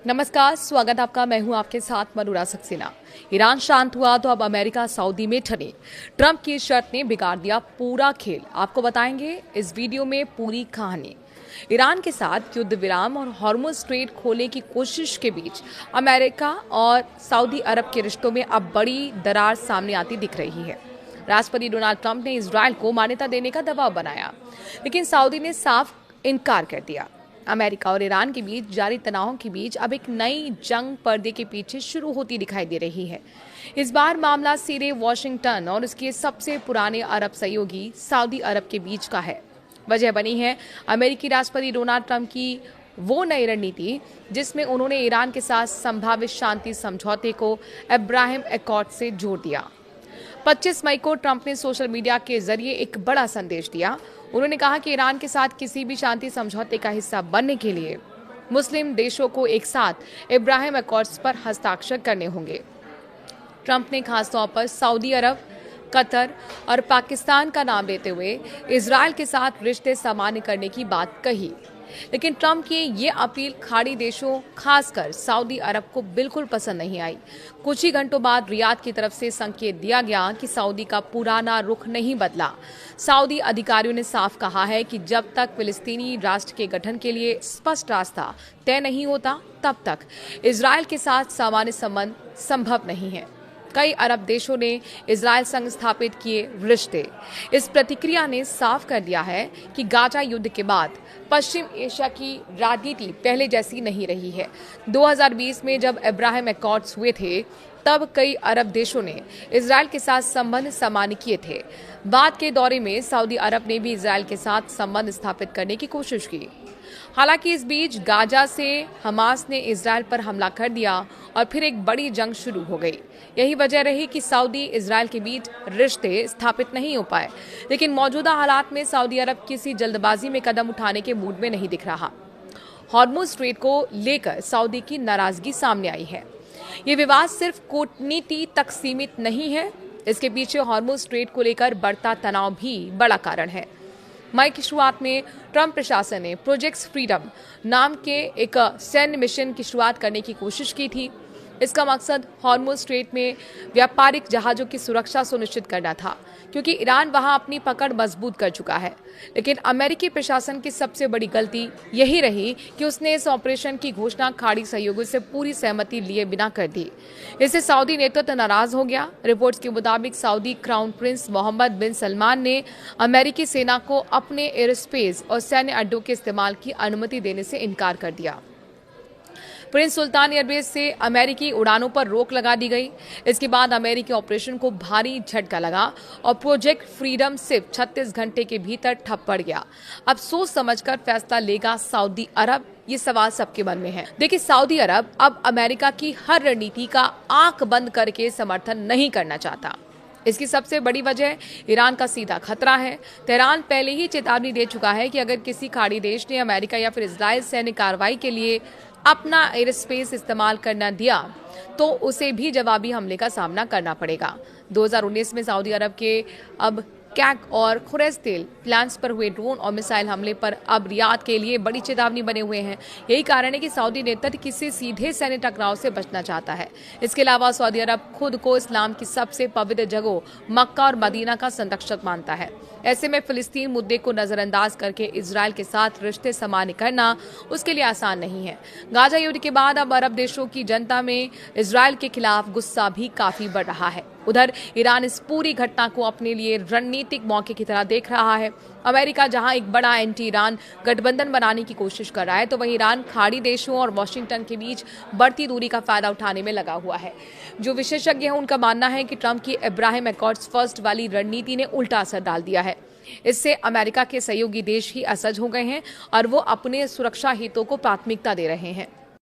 नमस्कार, स्वागत आपका। मैं हूं आपके साथ मनुरा सक्सेना। ईरान शांत हुआ तो अब अमेरिका सऊदी में ठने। ट्रंप की शर्त ने बिगाड़ दिया पूरा खेल। आपको बताएंगे इस वीडियो में पूरी कहानी। ईरान के साथ युद्ध विराम और हॉर्मुज स्ट्रेट खोलने की कोशिश के बीच अमेरिका और सऊदी अरब के रिश्तों में अब बड़ी दरार सामने आती दिख रही है। राष्ट्रपति डोनाल्ड ट्रंप ने इजरायल को मान्यता देने का दबाव बनाया, लेकिन सऊदी ने साफ इनकार कर दिया। अमेरिका और ईरान के बीच जारी तनावों के बीच अब एक नई जंग पर्दे के पीछे शुरू होती दिखाई दे रही है। इस बार मामला सीधे वॉशिंगटन और उसके सबसे पुराने अरब सहयोगी सऊदी अरब के बीच का है। वजह बनी है अमेरिकी राष्ट्रपति डोनाल्ड ट्रंप की वो नई रणनीति जिसमें उन्होंने ईरान के साथ संभावित शांति समझौते को अब्राहम एकॉर्ड से जोड़ दिया। 25 मई को ट्रंप ने सोशल मीडिया के जरिए एक बड़ा संदेश दिया। उन्होंने कहा कि ईरान के साथ किसी भी शांति समझौते का हिस्सा बनने के लिए मुस्लिम देशों को एक साथ इब्राहिम एकॉर्ड्स पर हस्ताक्षर करने होंगे। ट्रंप ने खासतौर पर सऊदी अरब, कतर और पाकिस्तान का नाम लेते हुए इजरायल के साथ रिश्ते सामान्य करने की बात कही, लेकिन ट्रंप की ये अपील खाड़ी देशों खासकर सऊदी अरब को बिल्कुल पसंद नहीं आई। कुछ ही घंटों बाद रियाद की तरफ से संकेत दिया गया कि सऊदी का पुराना रुख नहीं बदला। सऊदी अधिकारियों ने साफ कहा है कि जब तक फिलिस्तीनी राष्ट्र के गठन के लिए स्पष्ट रास्ता तय नहीं होता, तब तक इजरायल के साथ सामान्य संबंध संभव नहीं है। कई अरब देशों ने इजरायल संग स्थापित किए रिश्ते। इस प्रतिक्रिया ने साफ कर दिया है कि गाजा युद्ध के बाद पश्चिम एशिया की राजनीति पहले जैसी नहीं रही है। 2020 में जब अब्राहम एकॉर्ड्स हुए थे, तब कई अरब देशों ने इजरायल के साथ संबंध सामान्य किए थे। बाद के दौरे में सऊदी अरब ने भी इजरायल के साथ संबंध स्थापित करने की कोशिश की। हालांकि इस बीच गाजा से हमास ने इजरायल पर हमला कर दिया और फिर एक बड़ी जंग शुरू हो गई। यही वजह रही कि सऊदी इजरायल के बीच रिश्ते स्थापित नहीं हो पाए। लेकिन मौजूदा हालात में सऊदी अरब किसी जल्दबाजी में कदम उठाने के मूड में नहीं दिख रहा। हॉर्मुज स्ट्रेट को लेकर सऊदी की नाराजगी सामने आई है। ये विवाद सिर्फ कूटनीति तक सीमित नहीं है, इसके पीछे हॉर्मुज स्ट्रेट को लेकर बढ़ता तनाव भी बड़ा कारण है। मई की शुरुआत में ट्रंप प्रशासन ने प्रोजेक्ट फ्रीडम नाम के एक सैन्य मिशन की शुरुआत करने की कोशिश की थी। इसका मकसद हॉर्मुज स्ट्रेट में व्यापारिक जहाजों की सुरक्षा सुनिश्चित करना था, क्योंकि ईरान वहां अपनी पकड़ मजबूत कर चुका है। लेकिन अमेरिकी प्रशासन की सबसे बड़ी गलती यही रही कि उसने इस ऑपरेशन की घोषणा खाड़ी सहयोगियों से पूरी सहमति लिए बिना कर दी। इससे सऊदी नेतृत्व नाराज हो गया। रिपोर्ट्स के मुताबिक सऊदी क्राउन प्रिंस मोहम्मद बिन सलमान ने अमेरिकी सेना को अपने एयर स्पेस और सैन्य अड्डों के इस्तेमाल की अनुमति देने से इनकार कर दिया। प्रिंस सुल्तान एयरबेस से अमेरिकी उड़ानों पर रोक लगा दी गई। इसके बाद अमेरिकी ऑपरेशन को भारी झटका लगा और प्रोजेक्ट फ्रीडम सिर्फ 36 घंटे के भीतर ठप पड़ गया। अब सोच समझकर फैसला लेगा सऊदी अरब, ये सवाल सबके मन में है। देखिए, सऊदी अरब अब अमेरिका की हर रणनीति का आंख बंद करके समर्थन नहीं करना चाहता। इसकी सबसे बड़ी वजह ईरान का सीधा खतरा है। तेहरान पहले ही चेतावनी दे चुका है कि अगर किसी खाड़ी देश ने अमेरिका या फिर इजरायल सैन्य कार्रवाई के लिए अपना एयर स्पेस इस्तेमाल करना दिया तो उसे भी जवाबी हमले का सामना करना पड़ेगा। 2019 में सऊदी अरब के अब कैक और खुरैस तेल प्लांट्स पर हुए ड्रोन और मिसाइल हमले पर अब रियाद के लिए बड़ी चेतावनी बने हुए हैं। यही कारण है कि सऊदी नेतृत्व किसी सीधे सैन्य टकराव से बचना चाहता है। इसके अलावा सऊदी अरब खुद को इस्लाम की सबसे पवित्र जगहों मक्का और मदीना का संरक्षक मानता है। ऐसे में फिलिस्तीन मुद्दे को नजरअंदाज करके इजरायल के साथ रिश्ते सामान्य करना उसके लिए आसान नहीं है। गाजा युद्ध के बाद अब अरब देशों की जनता में इजरायल के खिलाफ गुस्सा भी काफी बढ़ रहा है। उधर ईरान इस पूरी घटना को अपने लिए रणनीतिक मौके की तरह देख रहा है। अमेरिका जहां एक बड़ा एंटी ईरान गठबंधन बनाने की कोशिश कर रहा है, तो वहीं ईरान खाड़ी देशों और वॉशिंगटन के बीच बढ़ती दूरी का फायदा उठाने में लगा हुआ है। जो विशेषज्ञ हैं उनका मानना है कि ट्रंप की अब्राहम एकॉर्ड्स फर्स्ट वाली रणनीति ने उल्टा असर डाल दिया है। इससे अमेरिका के सहयोगी देश ही असहज हो गए हैं और वो अपने सुरक्षा हितों को प्राथमिकता दे रहे हैं।